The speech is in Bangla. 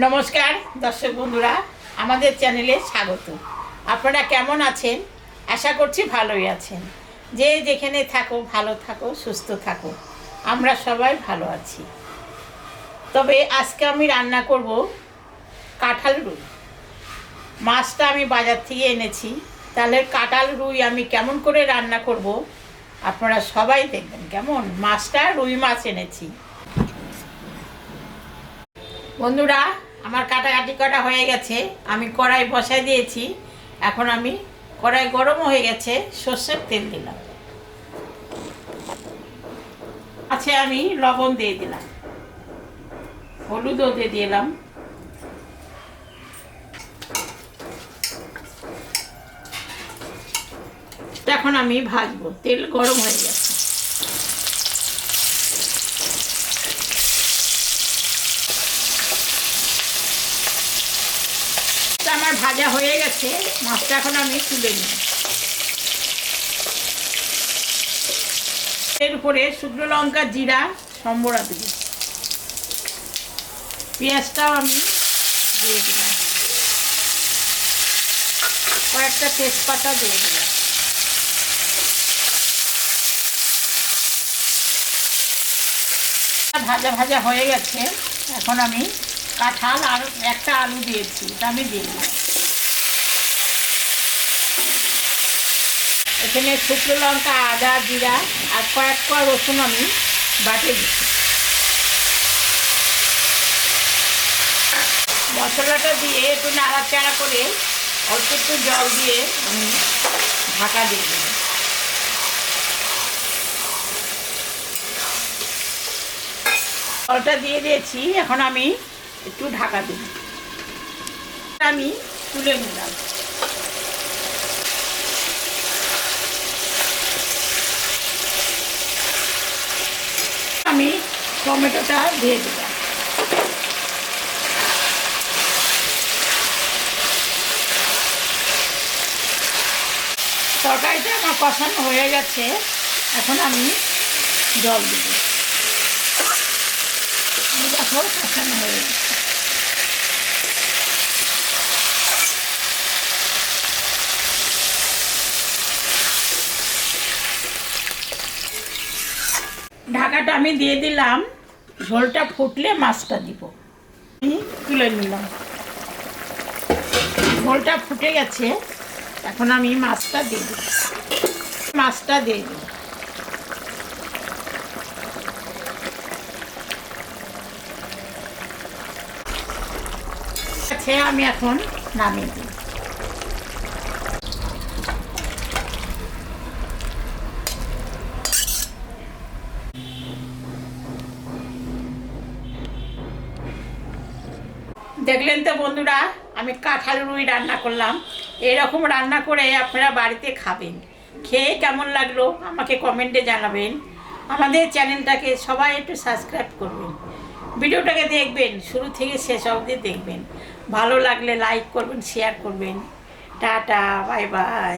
নমস্কার দর্শক বন্ধুরা, আমাদের চ্যানেলে স্বাগত। আপনারা কেমন আছেন? আশা করছি ভালোই আছেন। যে যেখানে থাকো ভালো থাকো, সুস্থ থাকো। আমরা সবাই ভালো আছি। তবে আজকে আমি রান্না করব কাঁঠাল রুই। মাছটা আমি বাজার থেকে এনেছি। তাহলে কাঁঠাল রুই আমি কেমন করে রান্না করব আপনারা সবাই দেখবেন। কেমন, মাছটা রুই মাছ এনেছি। বন্ধুরা, আমার কাটাকাটি করা হয়ে গেছে। আমি কড়াই বসাই দিয়েছি। এখন আমি কড়াই গরম হয়ে গেছে, সর্ষের তেল দিলাম। আছে আমি লবণ দিয়ে দিলাম, হলুদও দিয়ে দিলাম। এখন আমি ভাজবো। তেল গরম হয়ে গেছে। আমার ভাজা হয়ে গেছে। মাছটা এখন আমি তুলে নিই। এর উপরে শুকনো লঙ্কা, জিরা, সম্বরা দেব। পেঁয়াজটাও আমি দিয়ে দিলাম। কয়েকটা তেজপাতা দিয়ে দিলাম। ভাজা ভাজা হয়ে গেছে। এখন আমি কাঁঠাল আর একটা আলু দিয়েছি, এটা আমি দিয়ে দিলাম। এখানে শুকনো লঙ্কা, আদা, জিরা আর কয়েক কোয়া রসুন আমি বাটে দিচ্ছি। মশলাটা দিয়ে একটু নাড়াচাড়া করে অল্প একটু জল দিয়ে আমি ঢাকা দিয়ে দেব। জলটা দিয়ে দিয়েছি। এখন আমি একটু ঢাকা দেব। আমি তুলে নিলাম। আমি টমেটোটা দিয়ে দিলাম। তরকারিটা আমার কষানো হয়ে গেছে। এখন আমি জল দেব। দেখো, কষানো হয়ে গেছে। ঢাকাটা আমি দিয়ে দিলাম। ঝোলটা ফুটলে মাছটা দিব। আমি তুলে নিলাম। ঝোলটা ফুটে গেছে। এখন আমি মাছটা দিয়ে দিই। মাছটা দিয়ে দিই। আচ্ছা, আমি এখন নামিয়ে দিই। দেখলেন তো বন্ধুরা, আমি কাঁঠাল রুই রান্না করলাম। এরকম রান্না করে আপনারা বাড়িতে খাবেন। খেয়ে কেমন লাগলো আমাকে কমেন্টে জানাবেন। আমাদের চ্যানেলটাকে সবাই একটু সাবস্ক্রাইব করবেন। ভিডিওটাকে দেখবেন, শুরু থেকে শেষ অবধি দেখবেন। ভালো লাগলে লাইক করবেন, শেয়ার করবেন। Tata, bye bye.